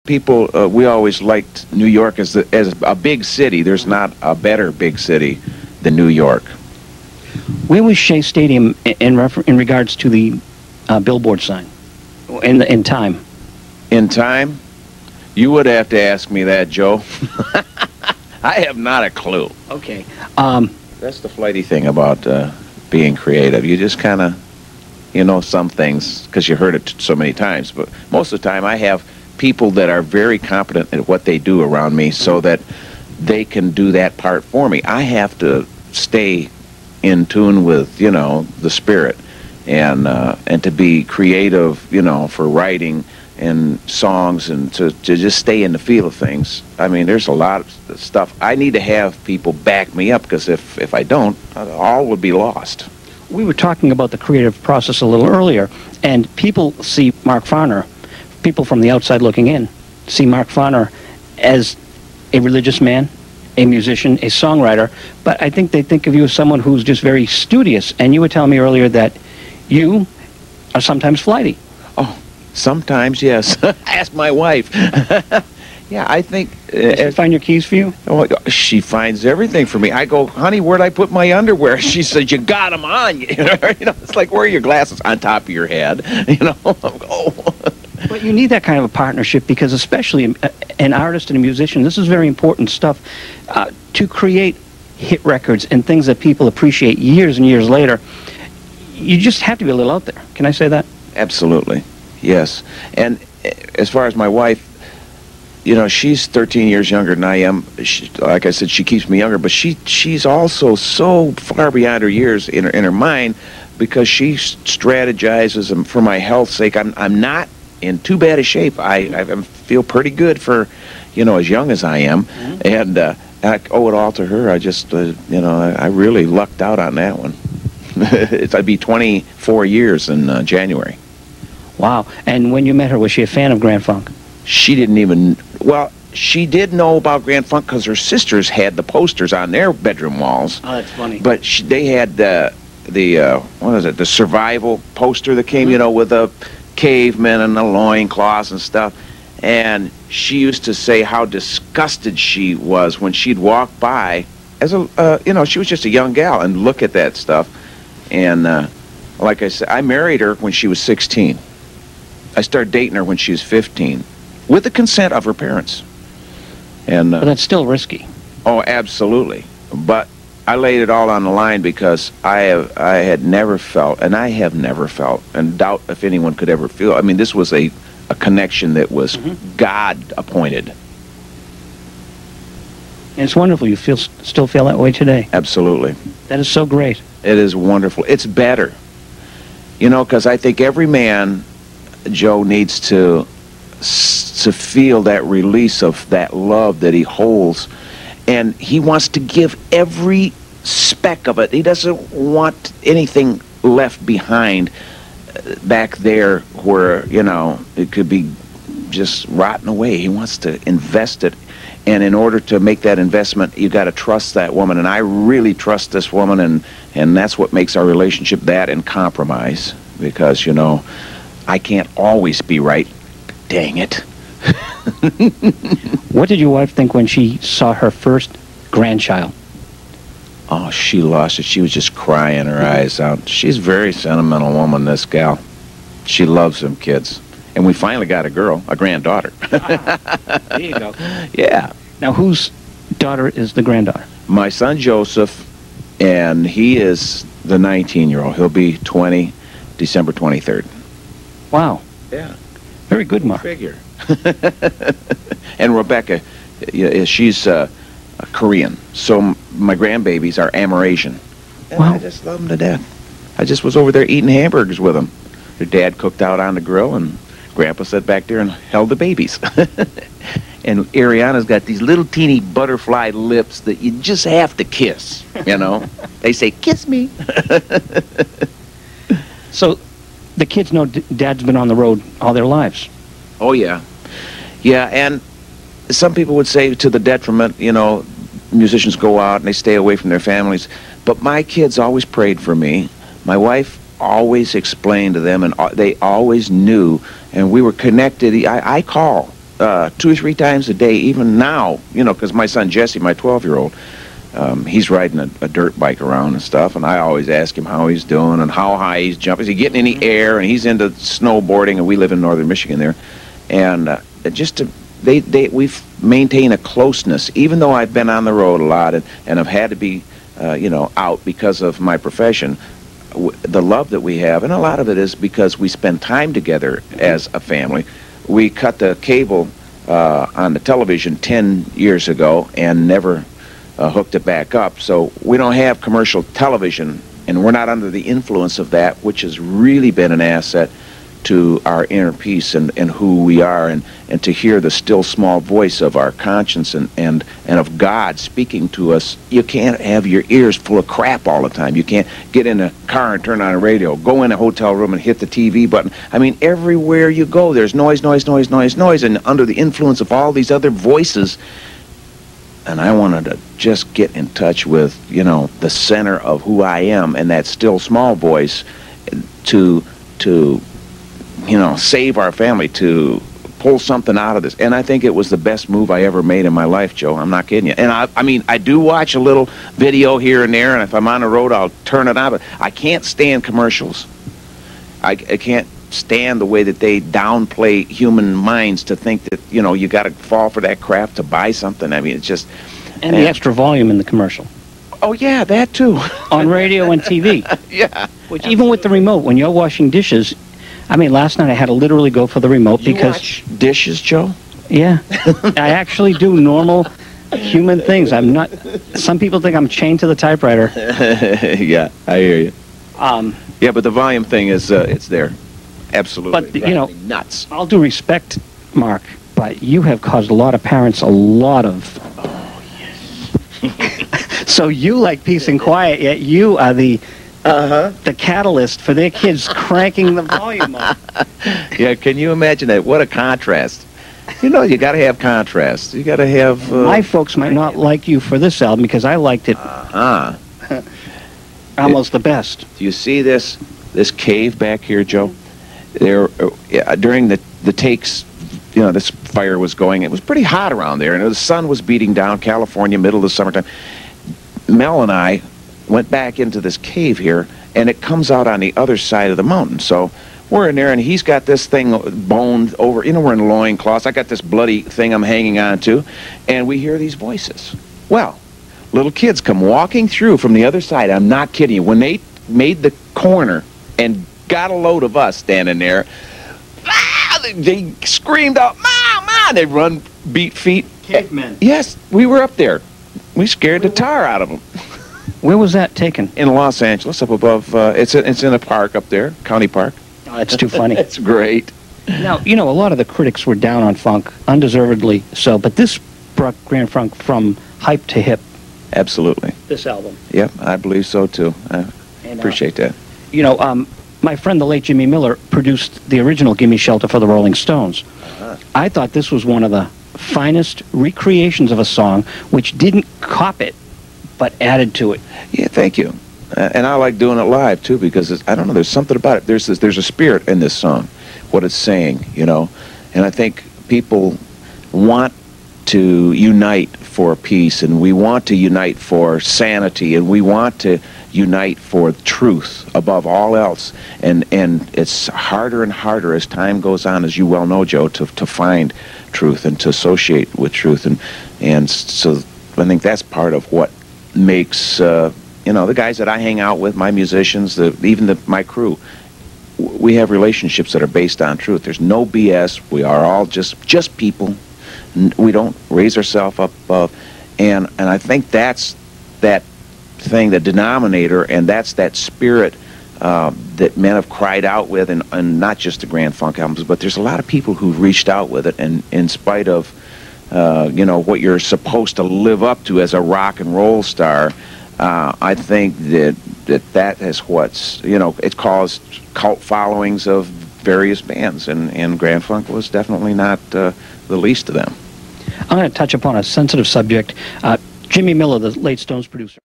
people, we always liked New York as a big city. There's not a better big city than New York. Where was Shea Stadium in regards to the billboard sign in time? In time? You would have to ask me that, Joe. I have not a clue. Okay. That's the flighty thing about being creative. You just kind of, you know, some things because you heard it so many times. But most of the time I have people that are very competent at what they do around me so that they can do that part for me. I have to stay in tune with, you know, the spirit and to be creative, you know, for writing and songs and to just stay in the feel of things. I mean, there's a lot of stuff. I need to have people back me up because if I don't, all would be lost. We were talking about the creative process a little earlier, and people see Mark Farner, people from the outside looking in, see Mark Farner as a religious man, a musician, a songwriter, but I think they think of you as someone who's just very studious, and you were telling me earlier that you are sometimes flighty. Oh, sometimes, yes. Ask my wife. Yeah, I think... Does she find your keys for you? Oh, she finds everything for me. I go, honey, where'd I put my underwear? She says, you got them on. You know, it's like, where are your glasses? On top of your head. You know, oh. But you need that kind of a partnership because especially an artist and a musician, this is very important stuff. To create hit records and things that people appreciate years and years later, you just have to be a little out there. Can I say that? Absolutely, yes. And as far as my wife, you know, she's 13 years younger than I am. Like I said, she keeps me younger, but she's also so far beyond her years in her mind because she strategizes, and for my health's sake, I'm not in too bad a shape. I feel pretty good for, you know, as young as I am, and I owe it all to her. I just, you know, I really lucked out on that one. I'd be 24 years in January. Wow. And when you met her, was she a fan of Grand Funk? She didn't even, well, she did know about Grand Funk because her sisters had the posters on their bedroom walls. Oh, that's funny. But they had the what is it, the survival poster that came, you know, with the cavemen and the loincloths and stuff. And she used to say how disgusted she was when she'd walk by as a, you know, she was just a young gal and look at that stuff. And like I said, I married her when she was 16. I started dating her when she was 15. With the consent of her parents. And but that's still risky. Oh, absolutely. But I laid it all on the line because I had never felt, and I have never felt, and doubt if anyone could ever feel. I mean, this was a connection that was God appointed. And it's wonderful. You still feel that way today. Absolutely. That is so great. It is wonderful. It's better. You know, because I think every man, Joe, needs to feel that release of that love that he holds, and he wants to give every speck of it. He doesn't want anything left behind back there where, you know, it could be just rotting away. He wants to invest it, and in order to make that investment, you got to trust that woman, and I really trust this woman, and that's what makes our relationship that and compromise, because, you know, I can't always be right. Dang it. What did your wife think when she saw her first grandchild? Oh, she lost it. She was just crying her eyes out. She's a very sentimental woman, this gal. She loves them kids. And we finally got a girl, a granddaughter. There you go. Yeah. Now, whose daughter is the granddaughter? My son, Joseph, and he is the 19-year-old. He'll be 20, December 23rd. Wow. Yeah. Very good, Mark. Figure. And Rebecca, she's Korean, so my grandbabies are Amerasian. And wow. I just love them to death. I just was over there eating hamburgers with them. Their dad cooked out on the grill, and Grandpa sat back there and held the babies. And Ariana's got these little teeny butterfly lips that you just have to kiss, you know. They say, kiss me. So the kids know Dad's been on the road all their lives. Oh, yeah. Yeah, and some people would say to the detriment, you know, musicians go out and they stay away from their families. But my kids always prayed for me. My wife always explained to them, and they always knew, and we were connected. I call 2 or 3 times a day, even now, you know, because my son Jesse, my 12-year-old, he's riding a dirt bike around and stuff, and I always ask him how he's doing and how high he's jumping. Is he getting any air? And he's into snowboarding, and we live in northern Michigan there. And we've maintained a closeness, even though I've been on the road a lot and have had to be, you know, out because of my profession. The love that we have, and a lot of it is because we spend time together as a family. We cut the cable on the television 10 years ago and never hooked it back up. So we don't have commercial television, and we're not under the influence of that, which has really been an asset to our inner peace and who we are, and to hear the still small voice of our conscience and of God speaking to us. You can't have your ears full of crap all the time. You can't get in a car and turn on a radio, go in a hotel room and hit the TV button. I mean, everywhere you go, there's noise, noise, noise, noise, noise, and under the influence of all these other voices. And I wanted to just get in touch with, you know, the center of who I am, and that still small voice to you know, save our family, to pull something out of this. And I think it was the best move I ever made in my life, Joe. I'm not kidding you. And I mean, I do watch a little video here and there, and if I'm on the road, I'll turn it on, but I can't stand commercials. I can't stand the way that they downplay human minds to think that, you know, you got to fall for that crap to buy something. I mean, it's just... And the extra volume in the commercial. Oh, yeah, that too. On radio and TV. Yeah. Which, even with the remote, when you're washing dishes... I mean, last night I had to literally go for the remote because... You watch dishes, Joe? Yeah. I actually do normal human things. I'm not... Some people think I'm chained to the typewriter. Yeah, I hear you. Yeah, but the volume thing is, it's there. Absolutely. But, you know, nuts. All due respect, Mark, but you have caused a lot of parents a lot of... Oh, yes. So you like peace and quiet, yet you are the catalyst for their kids cranking the volume up. Yeah, can you imagine that? What a contrast. You know, you got to have contrast. You got to have... My folks might not like you for this album because I liked it almost the best. Do you see this cave back here, Joe? There, during the takes, you know, this fire was going. It was pretty hot around there, and the sun was beating down. California, middle of the summertime. Mel and I went back into this cave here, and it comes out on the other side of the mountain. So we're in there, and he's got this thing boned over. You know, we're in loincloths. I got this bloody thing I'm hanging on to, and we hear these voices. Well, little kids come walking through from the other side. I'm not kidding you. When they made the corner and got a load of us standing there, they screamed out, "Mom, Mom!" They run, beat feet. Cavemen. Yes, we were up there. We scared the tar out of them. Where was that taken? In Los Angeles, up above. It's in a park up there, county park. Oh, that's too funny. It's great. Now, you know, a lot of the critics were down on funk, undeservedly so, but this brought Grand Funk from hype to hip. Absolutely. This album. Yep, I believe so too. I appreciate that. You know, my friend, the late Jimmy Miller, produced the original Gimme Shelter for the Rolling Stones. I thought this was one of the finest recreations of a song which didn't cop it, but added to it. Yeah, thank you. And I like doing it live too, because I don't know, there's something about it. There's a spirit in this song, what it's saying, you know. And I think people want to unite for peace, and we want to unite for sanity, and we want to unite for truth above all else. And it's harder and harder as time goes on, as you well know, Joe, to find truth and to associate with truth. And so I think that's part of what makes you know, the guys that I hang out with, my musicians, even my crew, we have relationships that are based on truth. There's no BS. We are all just people. We don't raise ourselves up above. And I think that's that thing, the denominator, and that's that spirit that men have cried out with, and not just the Grand Funk albums, but there's a lot of people who've reached out with it, and in spite of you know, what you're supposed to live up to as a rock and roll star, I think that is what's, you know, it caused cult followings of various bands, and Grand Funk was definitely not the least of them. I'm going to touch upon a sensitive subject. Jimmy Miller, the late Stones producer.